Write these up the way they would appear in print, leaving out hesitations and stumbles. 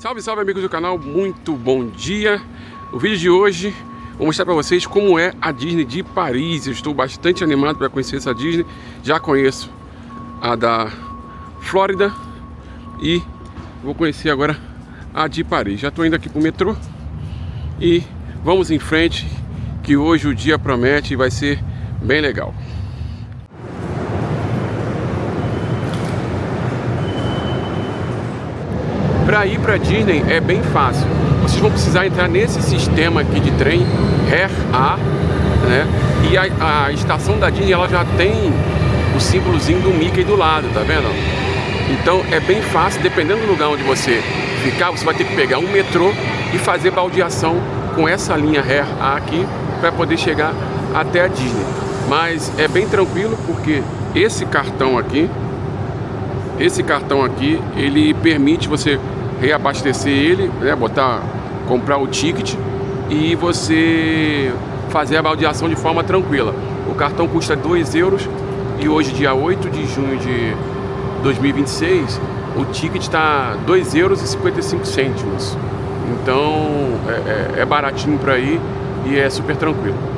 Salve, salve amigos do canal, muito bom dia. O vídeo de hoje vou mostrar para vocês como é a Disney de Paris. Eu estou bastante animado para conhecer essa Disney. Já conheço a da Flórida e vou conhecer agora a de Paris. Já estou indo aqui para o metrô e vamos em frente, que hoje o dia promete e vai ser bem legal. Para ir para Disney é bem fácil. Vocês vão precisar entrar nesse sistema aqui de trem RER-A, né? E a estação da Disney ela já tem o símbolozinho do Mickey do lado, tá vendo? Então é bem fácil, dependendo do lugar onde você ficar, você vai ter que pegar um metrô e fazer baldeação com essa linha RER-A aqui para poder chegar até a Disney. Mas é bem tranquilo porque esse cartão aqui, ele permite você reabastecer ele, né, comprar o ticket e você fazer a baldeação de forma tranquila. O cartão custa 2 euros e hoje, dia 8 de junho de 2026, o ticket está 2 euros e 55 cêntimos. Então é baratinho para ir e é super tranquilo.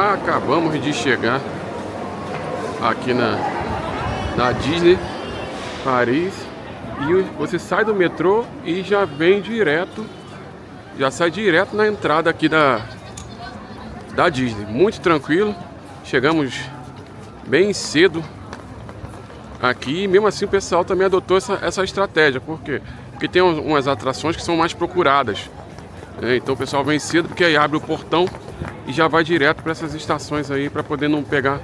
Acabamos de chegar aqui na Disney Paris e você sai do metrô e já sai direto na entrada aqui da Disney. Muito tranquilo, chegamos bem cedo aqui e mesmo assim o pessoal também adotou essa estratégia. Por quê? Porque tem umas atrações que são mais procuradas, né? Então o pessoal vem cedo porque aí abre o portão e já vai direto para essas estações aí para poder não pegar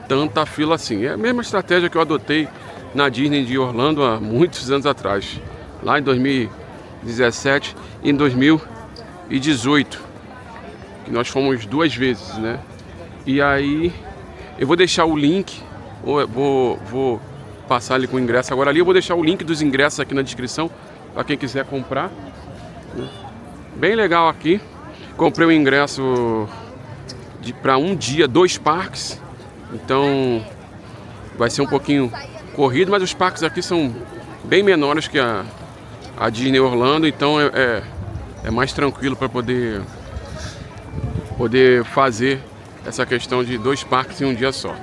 tanta fila assim. É a mesma estratégia que eu adotei na Disney de Orlando há muitos anos atrás, lá em 2017 e em 2018, que nós fomos 2 vezes, né? E aí eu vou deixar o link, vou passar ali com o ingresso agora ali, eu vou deixar o link dos ingressos aqui na descrição para quem quiser comprar, né? Bem legal aqui. Comprei o ingresso para um dia, 2 parques. Então vai ser um pouquinho corrido, mas os parques aqui são bem menores que a Disney Orlando. Então é mais tranquilo para poder fazer essa questão de 2 parques em um dia só.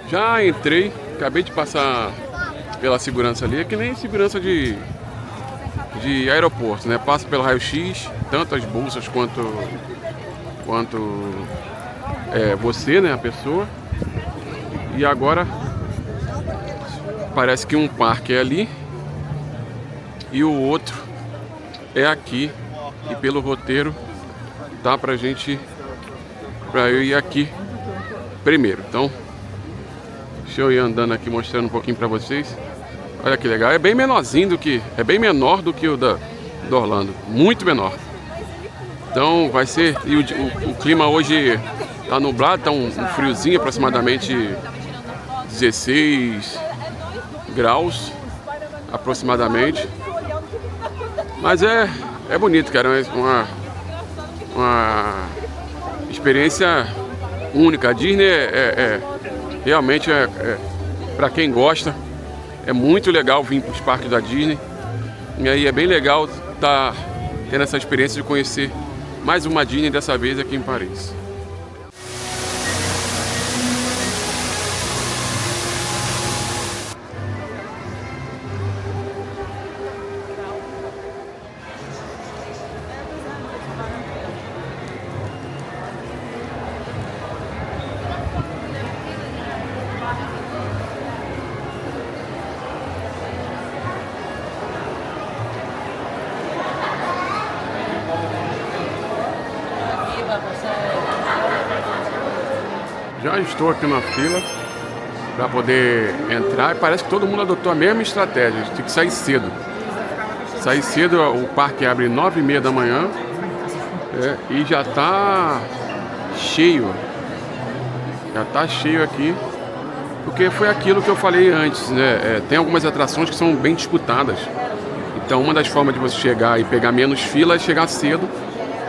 Já entrei, acabei de passar pela segurança ali. É que nem segurança de aeroporto, né? Passa pelo raio-x, tanto as bolsas quanto você, né, a pessoa. E agora parece que um parque é ali e o outro é aqui. E pelo roteiro tá pra eu ir aqui primeiro. Então deixa eu ir andando aqui mostrando um pouquinho pra vocês. Olha que legal, é bem menorzinho é bem menor do que o do Orlando, muito menor. Então vai ser, e o clima hoje tá nublado, tá um friozinho, aproximadamente 16 graus, aproximadamente. Mas é bonito, cara, é uma experiência única. A Disney realmente para quem gosta. É muito legal vir para os parques da Disney. E aí é bem legal estar tendo essa experiência de conhecer mais uma Disney, dessa vez aqui em Paris. Já estou aqui na fila para poder entrar e parece que todo mundo adotou a mesma estratégia. Tem que sair cedo. Sair cedo, o parque abre 9h30 da manhã e já está cheio. Já tá cheio aqui. Porque foi aquilo que eu falei antes, né? Tem algumas atrações que são bem disputadas. Então uma das formas de você chegar e pegar menos fila é chegar cedo,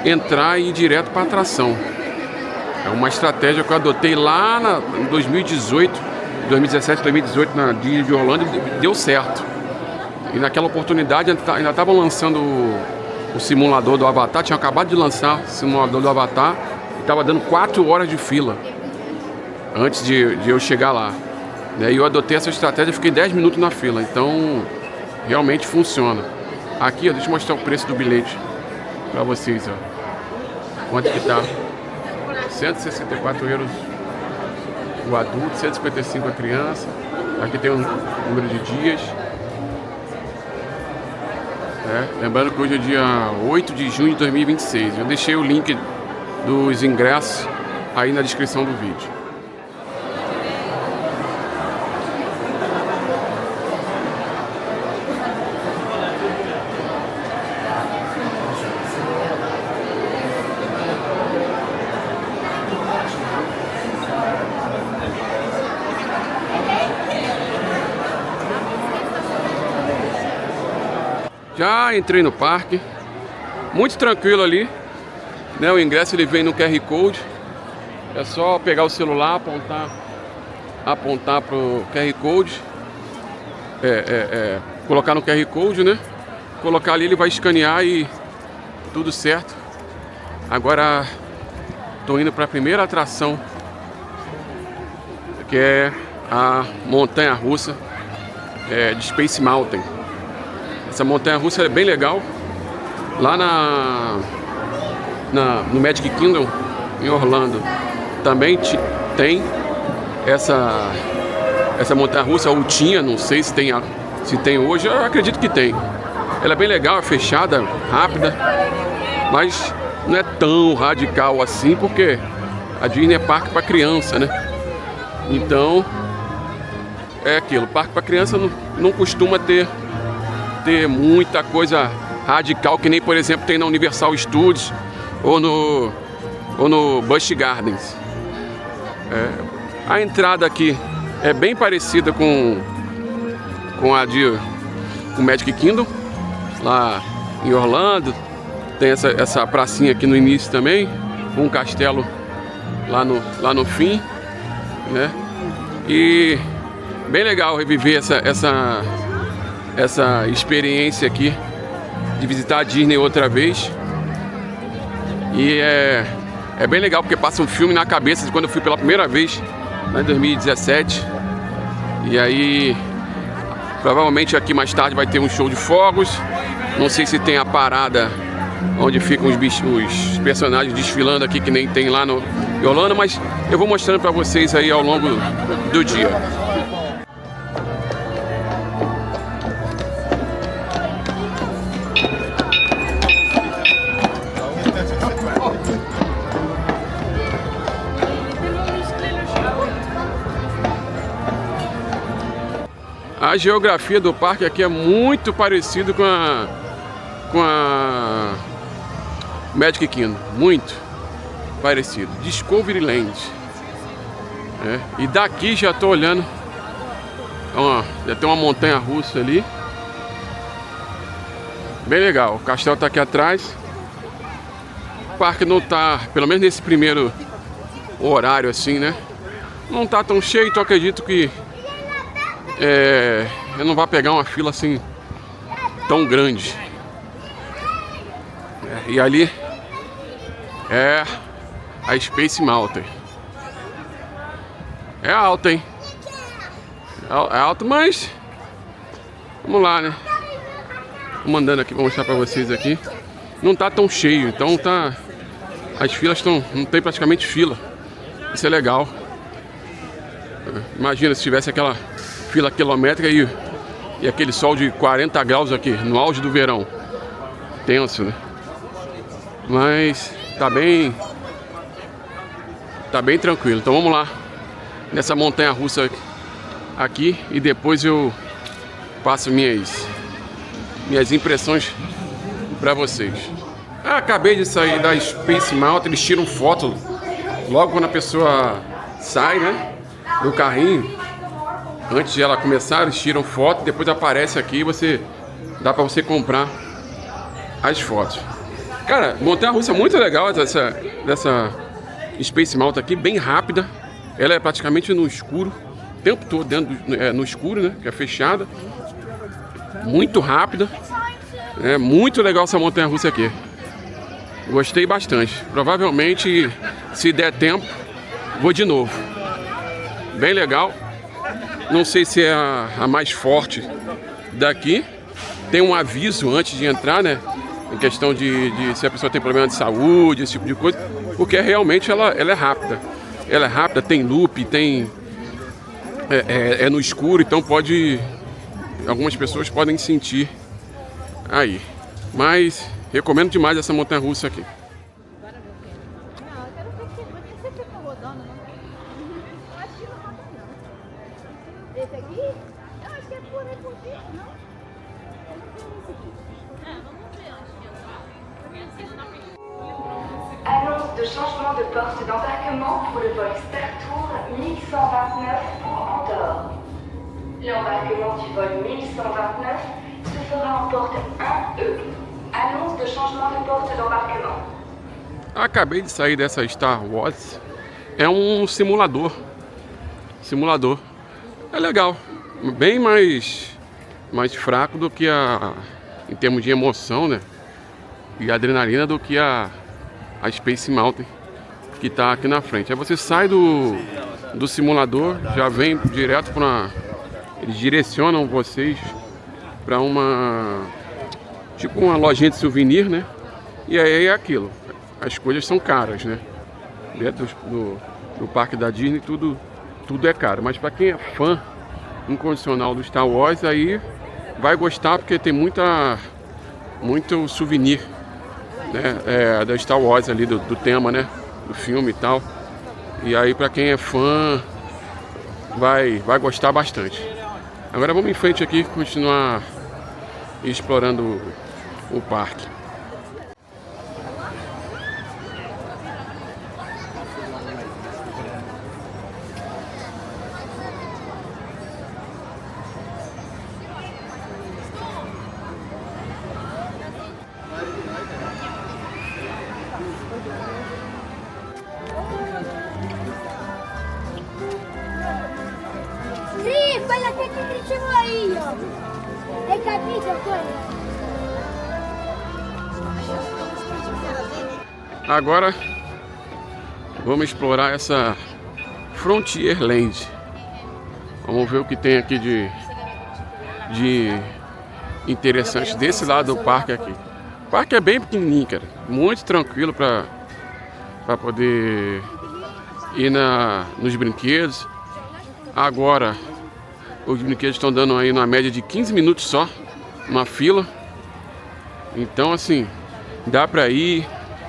entrar e ir direto para a atração. É uma estratégia que eu adotei lá em 2018, 2017, 2018 na Disney de Orlando e deu certo. E naquela oportunidade ainda estavam lançando o simulador do Avatar, tinha acabado de lançar o simulador do Avatar e estava dando 4 horas de fila antes de eu chegar lá. E eu adotei essa estratégia e fiquei 10 minutos na fila, então realmente funciona. Aqui, ó, deixa eu mostrar o preço do bilhete para vocês, ó. Quanto que tá? 164 euros o adulto, 155 a criança. Aqui tem um número de dias. Lembrando que hoje é dia 8 de junho de 2026. Eu deixei o link dos ingressos aí na descrição do vídeo. Já entrei no parque, muito tranquilo ali, né? O ingresso ele vem no QR Code, é só pegar o celular, apontar pro QR Code, colocar no QR Code, né? Colocar ali, ele vai escanear e tudo certo. Agora tô indo para a primeira atração, que é a montanha-russa de Space Mountain. Essa montanha-russa é bem legal. Lá no Magic Kingdom, em Orlando, também tem essa montanha-russa, ou tinha, não sei se tem hoje, eu acredito que tem. Ela é bem legal, é fechada, rápida, mas não é tão radical assim, porque a Disney é parque para criança, né? Então, é aquilo, parque para criança não costuma ter muita coisa radical, que nem, por exemplo, tem na Universal Studios ou no Busch Gardens. A entrada aqui é bem parecida com o Magic Kingdom, lá em Orlando. Tem essa pracinha aqui no início também, com um castelo lá no fim, né? E bem legal reviver essa experiência aqui de visitar a Disney outra vez. E é bem legal porque passa um filme na cabeça de quando eu fui pela primeira vez, lá em 2017. E aí provavelmente aqui mais tarde vai ter um show de fogos. Não sei se tem a parada onde ficam os personagens desfilando aqui, que nem tem lá no Orlando, mas eu vou mostrando para vocês aí ao longo do dia. A geografia do parque aqui é muito parecido com a Magic Kingdom, muito parecido. Discovery Land. E daqui já estou olhando, ó, já tem uma montanha russa ali, bem legal. O castelo está aqui atrás. O parque não está, pelo menos nesse primeiro horário assim, né? Não está tão cheio, então acredito que eu não vou pegar uma fila assim tão grande. E ali é a Space Mountain. É alta, hein? É alta, mas vamos lá, né? Vou mandando aqui, vou mostrar pra vocês aqui. Não tá tão cheio, então tá. As filas não tem praticamente fila. Isso é legal. Imagina se tivesse aquela fila quilométrica e aquele sol de 40 graus aqui, no auge do verão. Tenso, né? Mas tá bem tranquilo. Então vamos lá nessa montanha russa aqui e depois eu passo minhas impressões para vocês. Acabei de sair da Space Mountain. Eles tiram foto logo quando a pessoa sai, né, do carrinho, antes de ela começar, eles tiram foto, depois aparece aqui e dá pra você comprar as fotos. Cara, montanha-russa muito legal dessa Space Mountain aqui, bem rápida. Ela é praticamente no escuro, o tempo todo no escuro, né, que é fechada. Muito rápida. É muito legal essa montanha-russa aqui. Gostei bastante. Provavelmente, se der tempo, vou de novo. Bem legal. Não sei se é a mais forte daqui. Tem um aviso antes de entrar, né? Em questão de se a pessoa tem problema de saúde, esse tipo de coisa. Porque realmente ela é rápida. Ela é rápida, tem loop, tem... É no escuro, então algumas pessoas podem sentir aí. Mas recomendo demais essa montanha-russa aqui. Esse aqui? Eu acho que é por aqui, não? Vamos ver, acho que Annonce de changement de porte d'embarquement pour le vol Startour 1129 pour Andorre. L'embarquement du vol 1129 se fera en porte 1E. Annonce de changement de porte d'embarquement. Acabei de sair dessa Star Wars. É um simulador. É legal. Bem mais fraco do que em termos de emoção, né? E adrenalina do que a Space Mountain que está aqui na frente. Aí você sai do simulador, já vem direto para... Eles direcionam vocês para uma lojinha de souvenir, né? E aí é aquilo. As coisas são caras, né? Dentro do parque da Disney tudo é caro. Mas para quem é fã incondicional do Star Wars, aí vai gostar porque tem muito souvenir, né? Da Star Wars ali, do tema, né? Do filme e tal. E aí para quem é fã vai gostar bastante. Agora vamos em frente aqui, continuar explorando o parque. Sì, quella che ti dicevo io! Hai capito quello? Agora vamos explorar essa Frontierland. Vamos ver o que tem aqui de interessante desse lado do parque aqui. O parque é bem pequenininho, cara. Muito tranquilo para poder ir nos brinquedos. Agora os brinquedos estão dando aí na média de 15 minutos só na fila. Então assim, dá para ir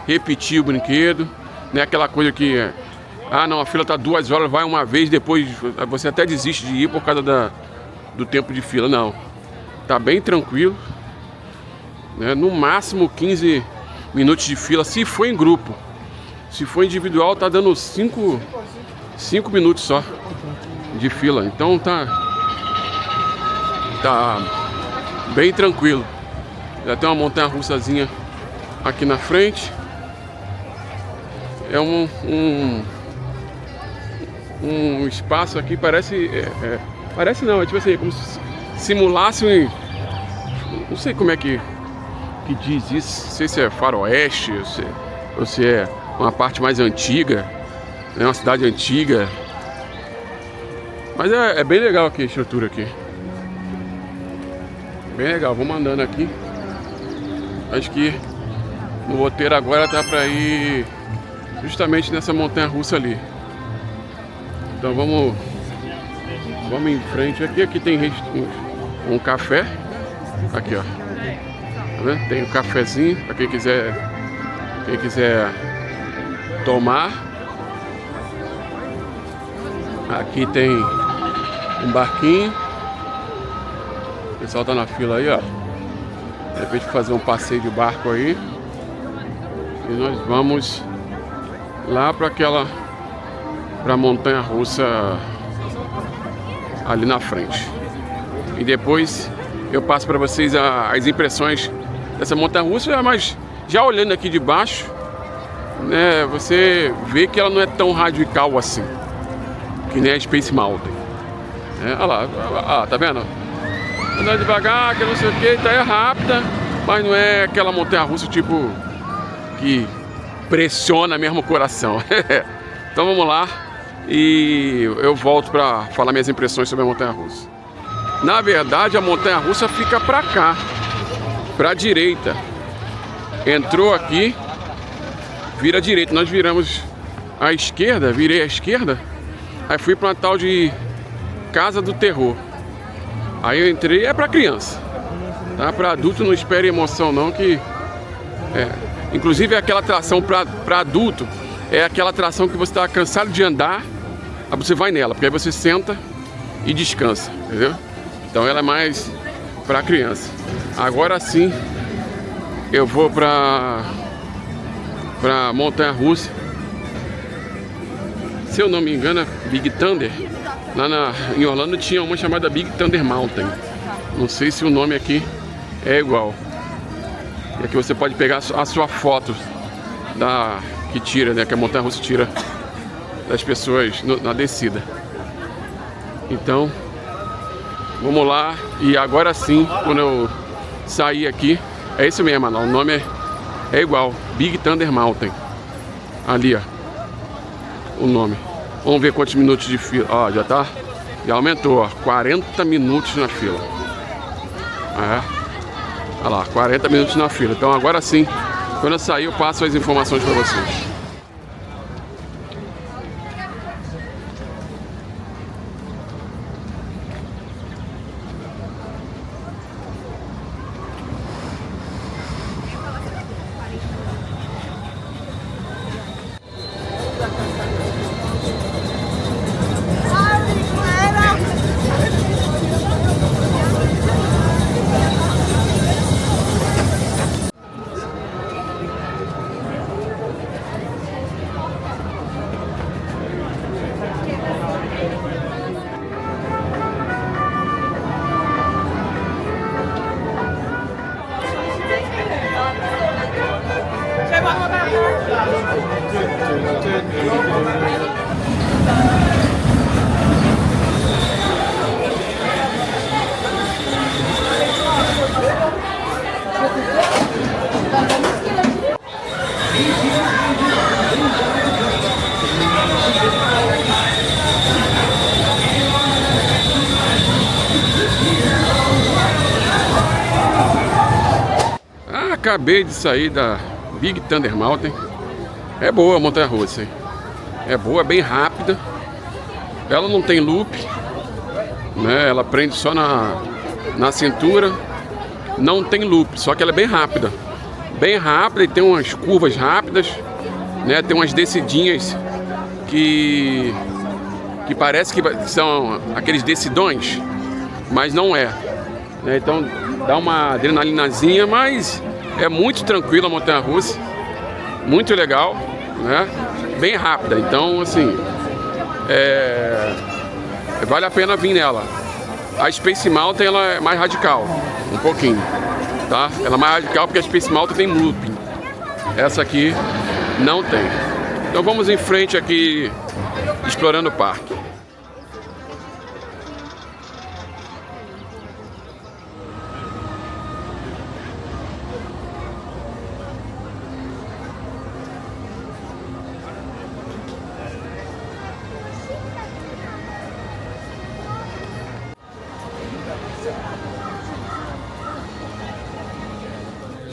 repetir o brinquedo. Não é aquela coisa que não, a fila tá 2 horas, vai uma vez, depois você até desiste de ir por causa do tempo de fila. Não, tá bem tranquilo, né? No máximo 15 minutos de fila se for em grupo. Se for individual tá dando 5 minutos só de fila. Então tá bem tranquilo. Já tem uma montanha-russazinha aqui na frente. É um espaço aqui, parece não, é tipo assim, como se simulasse não sei como é que diz isso, não sei se é faroeste ou se é uma parte mais antiga, né, uma cidade antiga. Mas é bem legal aqui a estrutura aqui. Bem legal, vamos andando aqui. Acho que no roteiro agora tá para ir justamente nessa montanha-russa ali. Então vamos em frente aqui. Aqui tem um café. Aqui, ó. Tá vendo? Tem um cafezinho para quem quiser tomar. Aqui tem um barquinho. O pessoal tá na fila aí, ó. De repente fazer um passeio de barco aí. E nós vamos lá para aquela para a montanha-russa ali na frente. E depois eu passo para vocês as impressões dessa montanha-russa, mas já olhando aqui de baixo, né, você vê que ela não é tão radical assim, que nem a Space Mountain. Olha lá, tá vendo? Andando devagar, que não sei o que, tá, é rápida, mas não é aquela montanha-russa tipo que pressiona mesmo o coração. Então vamos lá e eu volto para falar minhas impressões sobre a montanha-russa. Na verdade, a montanha-russa fica para cá, para a direita. Entrou aqui, vira à direita. Nós viramos à esquerda, virei à esquerda, aí fui para uma tal de Casa do Terror. Aí eu entrei, é para criança, tá? Para adulto não espere emoção não, que inclusive aquela atração para adulto é aquela atração que você está cansado de andar, aí você vai nela, porque aí você senta e descansa, entendeu? Então ela é mais para criança. Agora sim eu vou para montanha-russa. Se eu não me engano, Big Thunder. Lá em Orlando tinha uma chamada Big Thunder Mountain. Não sei se o nome aqui é igual. E aqui você pode pegar a sua foto que tira, né? Que a montanha-russa tira das pessoas na descida. Então, vamos lá. E agora sim, quando eu sair aqui, é isso mesmo, o nome é igual, Big Thunder Mountain. Ali, ó, o nome. Vamos ver quantos minutos de fila. Ó, já aumentou, ó, 40 minutos na fila. Olha lá, 40 minutos na fila. Então agora sim, quando eu sair eu passo as informações para vocês. Acabei de sair da Big Thunder Mountain. É boa a montanha-russa, hein? É boa, é bem rápida. Ela não tem loop, né? Ela prende só na cintura. Não tem loop, só que ela é bem rápida. Bem rápida e tem umas curvas rápidas, né? Tem umas descidinhas que parece que são aqueles descidões, mas não é, né? Então dá uma adrenalinazinha, mas é muito tranquila a montanha-russa, muito legal, né? Bem rápida, então assim, vale a pena vir nela. A Space Mountain ela é mais radical, um pouquinho, tá? Ela é mais radical porque a Space Mountain tem looping, essa aqui não tem. Então vamos em frente aqui, explorando o parque.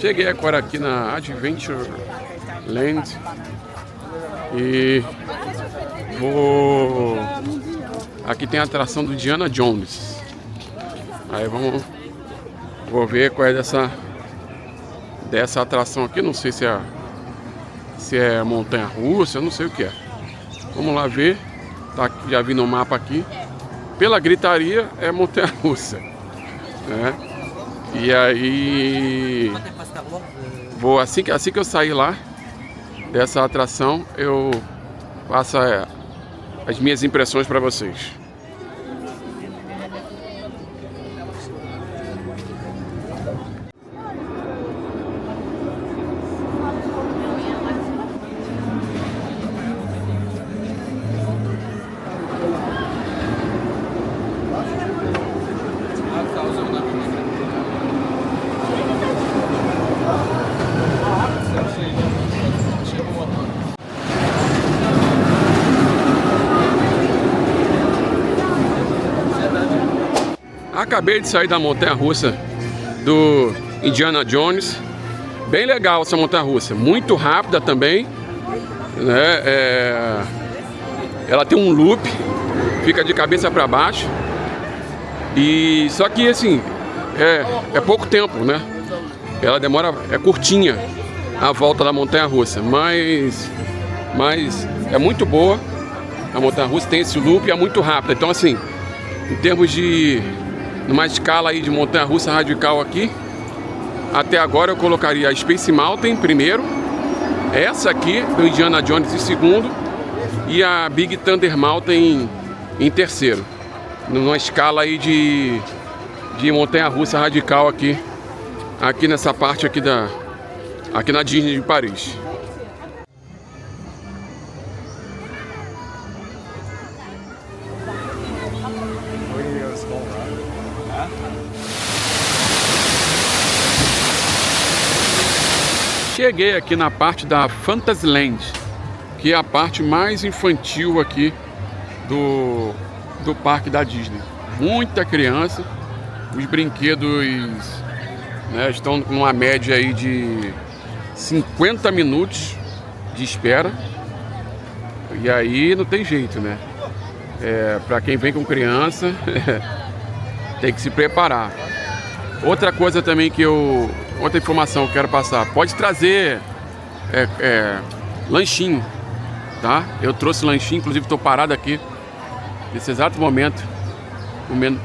Cheguei agora aqui na Adventure Land e aqui tem a atração do Indiana Jones. Aí vou ver qual é dessa atração aqui. Não sei se é montanha-russa, eu não sei o que é. Vamos lá ver. Tá, já vi no mapa aqui. Pela gritaria é montanha-russa, né? E aí vou assim que eu sair lá dessa atração, eu faço as minhas impressões para vocês. Acabei de sair da montanha-russa do Indiana Jones. Bem legal essa montanha-russa, muito rápida também, né? Ela tem um loop, fica de cabeça para baixo. E só que assim, é pouco tempo, né? Ela demora, é curtinha a volta da montanha-russa, mas é muito boa. A montanha-russa tem esse loop e é muito rápida. Então assim, em termos de numa escala aí de montanha-russa radical aqui, até agora eu colocaria a Space Mountain primeiro, essa aqui do Indiana Jones em segundo e a Big Thunder Mountain em terceiro, numa escala aí de montanha-russa radical aqui nessa parte aqui aqui na Disney de Paris. Cheguei aqui na parte da Fantasyland, que é a parte mais infantil aqui do parque da Disney. Muita criança, os brinquedos, né, estão com uma média aí de 50 minutos de espera. E aí não tem jeito, né? Para quem vem com criança, tem que se preparar. Outra coisa também outra informação que eu quero passar, pode trazer lanchinho, tá? Eu trouxe lanchinho, inclusive estou parado aqui nesse exato momento,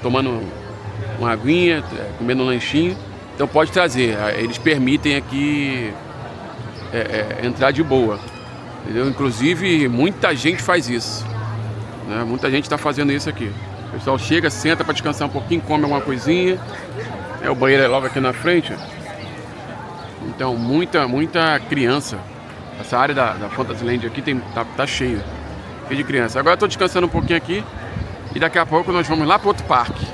tomando uma aguinha, comendo um lanchinho. Então pode trazer, eles permitem aqui entrar de boa, entendeu? Inclusive muita gente faz isso, né? Muita gente está fazendo isso aqui. O pessoal chega, senta para descansar um pouquinho, come alguma coisinha. O banheiro é logo aqui na frente. Então muita criança. Essa área da Fantasyland aqui tá cheio de criança. Agora eu tô descansando um pouquinho aqui e daqui a pouco nós vamos lá para outro parque.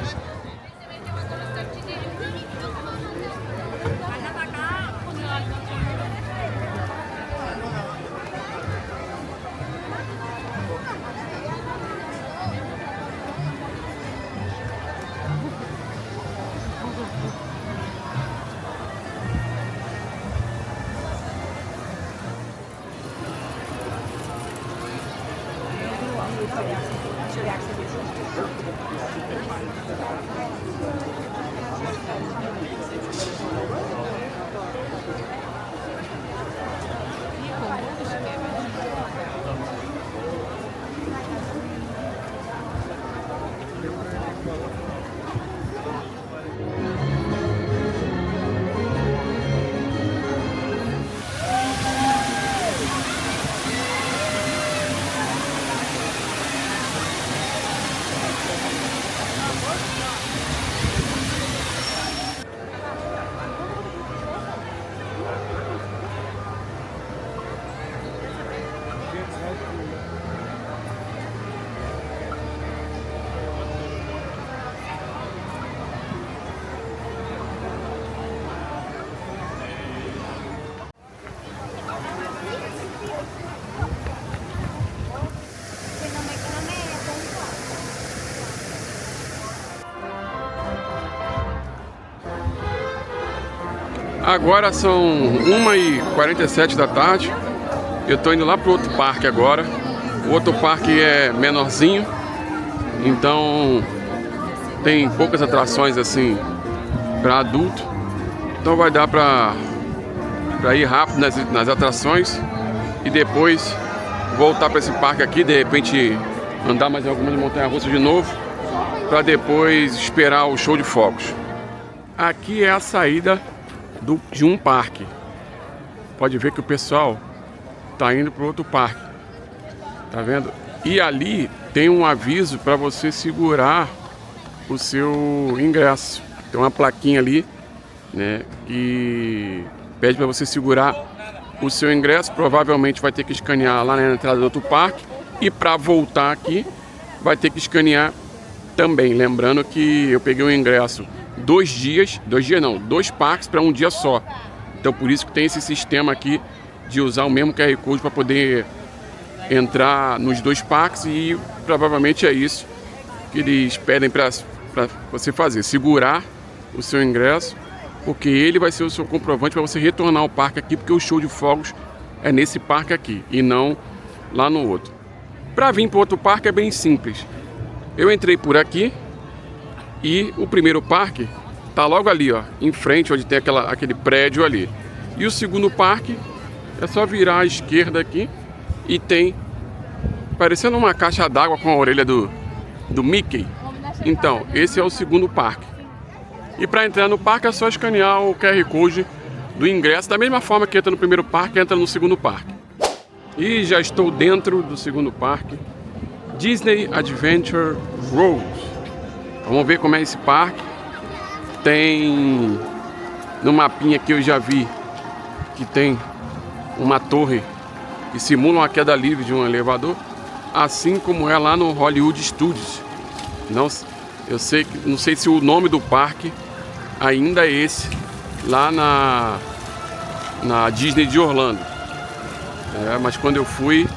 Agora são 1h47 da tarde. Eu tô indo lá pro outro parque agora. O outro parque é menorzinho, então tem poucas atrações assim para adulto. Então vai dar para ir rápido nas atrações e depois voltar para esse parque aqui, de repente andar mais em algumas montanhas-russas de novo, para depois esperar o show de fogos. Aqui é a saída de um parque. Pode ver que o pessoal tá indo para outro parque, tá vendo? E ali tem um aviso para você segurar o seu ingresso. Tem uma plaquinha ali, né, que pede para você segurar o seu ingresso. Provavelmente vai ter que escanear lá na entrada do outro parque. E para voltar aqui, vai ter que escanear também. Lembrando que eu peguei o ingresso 2 dias, 2 dias não, 2 parques para um dia só. Então por isso que tem esse sistema aqui de usar o mesmo QR Code para poder entrar nos 2 parques. E provavelmente é isso que eles pedem para você fazer, segurar o seu ingresso, porque ele vai ser o seu comprovante para você retornar ao parque aqui, porque o show de fogos é nesse parque aqui e não lá no outro. Para vir para o outro parque é bem simples. Eu entrei por aqui e o primeiro parque tá logo ali, ó, em frente, onde tem aquele prédio ali. E o segundo parque é só virar à esquerda aqui e tem parecendo uma caixa d'água com a orelha do Mickey. Então, esse é o segundo parque. E para entrar no parque é só escanear o QR Code do ingresso, da mesma forma que entra no primeiro parque, entra no segundo parque. E já estou dentro do segundo parque, Disney Adventure World. Vamos ver como é esse parque. Tem no mapinha que eu já vi que tem uma torre que simula uma queda livre de um elevador, assim como é lá no Hollywood Studios. Não sei se o nome do parque ainda é esse lá na Disney de Orlando. Mas quando eu fui,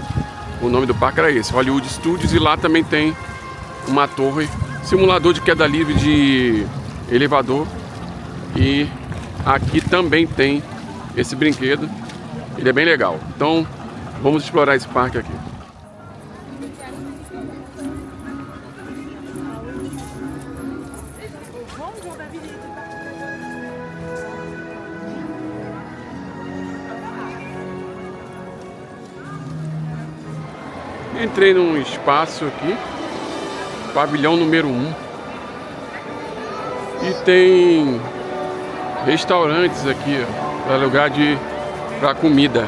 o nome do parque era esse, Hollywood Studios, e lá também tem uma torre, simulador de queda livre de elevador, e aqui também tem esse brinquedo, ele é bem legal. Então vamos explorar esse parque aqui. Entrei num espaço aqui, pavilhão número 1, e tem restaurantes aqui, para lugar para comida.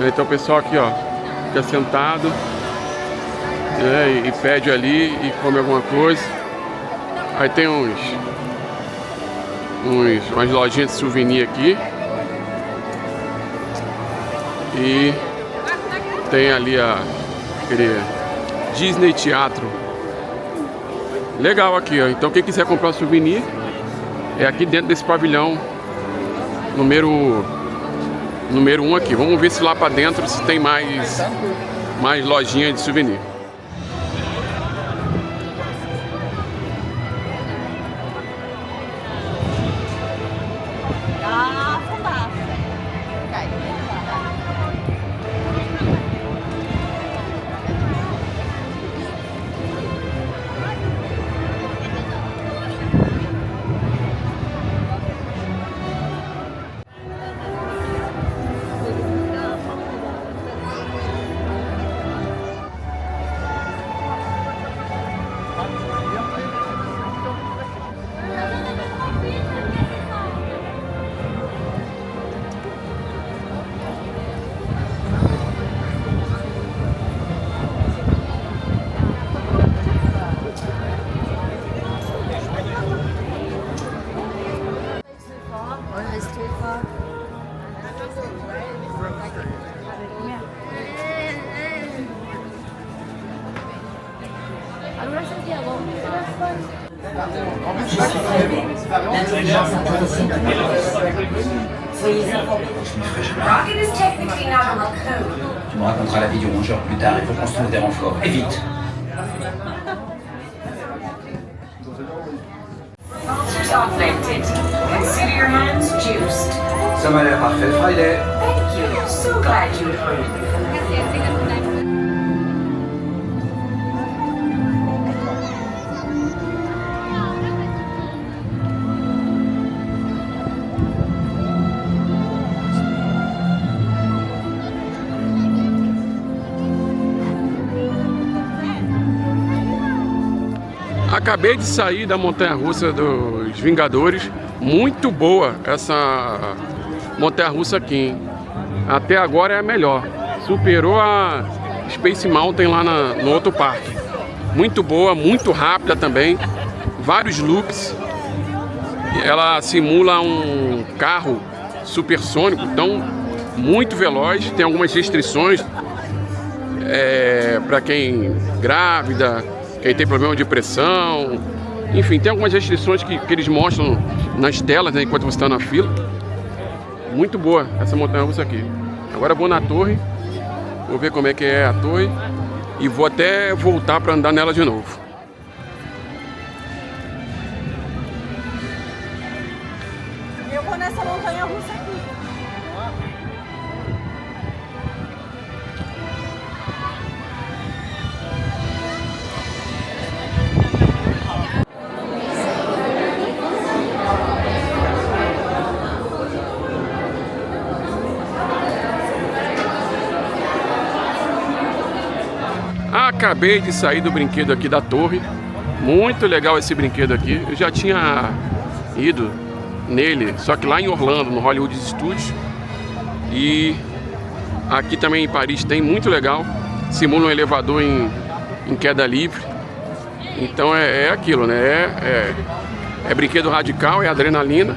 Então o pessoal aqui, ó, fica sentado, né, e pede ali e come alguma coisa. Aí tem umas lojinhas de souvenir aqui, e tem ali aquele Disney Teatro. Legal aqui, ó. Então quem quiser comprar souvenir é aqui dentro desse pavilhão número 1 aqui. Vamos ver se lá para dentro se tem mais lojinha de souvenir. Rocket is technically not a raccoon. Tu me raconteras la vie du rongeur plus tard, il faut qu'on se trouve des renforts. Et vite! Ulcers augmented. Consider your hands juiced. Ça m'a l'air parfait, Friday. Thank you. So glad you approve. Acabei de sair da montanha-russa dos Vingadores. Muito boa essa montanha-russa aqui, hein? Até agora é a melhor. Superou a Space Mountain lá no outro parque. Muito boa, muito rápida também. Vários loops. Ela simula um carro supersônico, então muito veloz. Tem algumas restrições para quem grávida, quem tem problema de pressão. Enfim, tem algumas restrições que eles mostram nas telas, né, enquanto você está na fila. Muito boa essa montanha-russa aqui. Agora eu vou na torre, vou ver como é que é a torre e vou até voltar para andar nela de novo. Eu vou nessa montanha-russa aqui. Acabei de sair do brinquedo aqui da torre. Muito legal esse brinquedo aqui. Eu já tinha ido nele, só que lá em Orlando, no Hollywood Studios. E aqui também em Paris tem, muito legal. Simula um elevador em queda livre. Então é aquilo, né? É brinquedo radical, é adrenalina.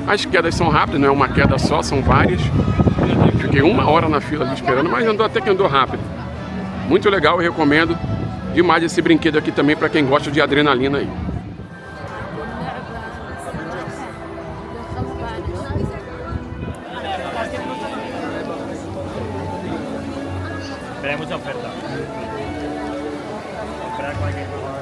As quedas são rápidas, não é uma queda só, são várias. Fiquei 1 hora na fila ali esperando, mas até que andou rápido. Muito legal, eu recomendo demais esse brinquedo aqui também para quem gosta de adrenalina aí. Tenemos oferta. Comprar cualquier cosa.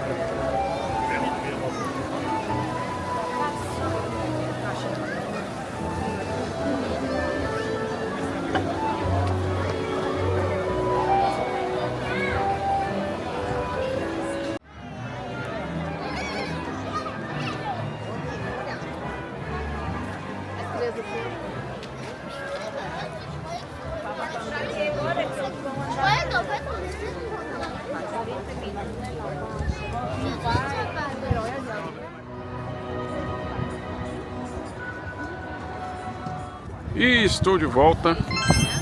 E estou de volta.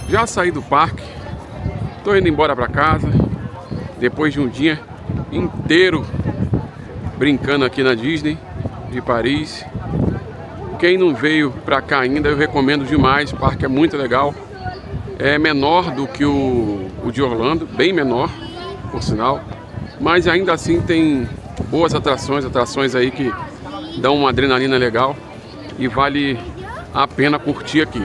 Já saí do parque. Estou indo embora para casa. Depois de um dia inteiro brincando aqui na Disney de Paris. Quem não veio para cá ainda, eu recomendo demais. O parque é muito legal. É menor do que o de Orlando, bem menor, por sinal. Mas ainda assim tem boas atrações aí que dão uma adrenalina legal. E vale a pena curtir aqui.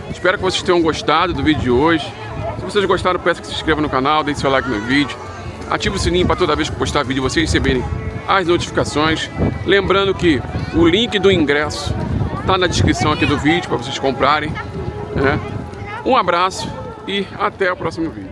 Espero que vocês tenham gostado do vídeo de hoje. Se vocês gostaram, peço que se inscrevam no canal, deixe seu like no vídeo, ative o sininho para toda vez que postar vídeo vocês receberem as notificações. Lembrando que o link do ingresso está na descrição aqui do vídeo para vocês comprarem, né? Um abraço e até o próximo vídeo.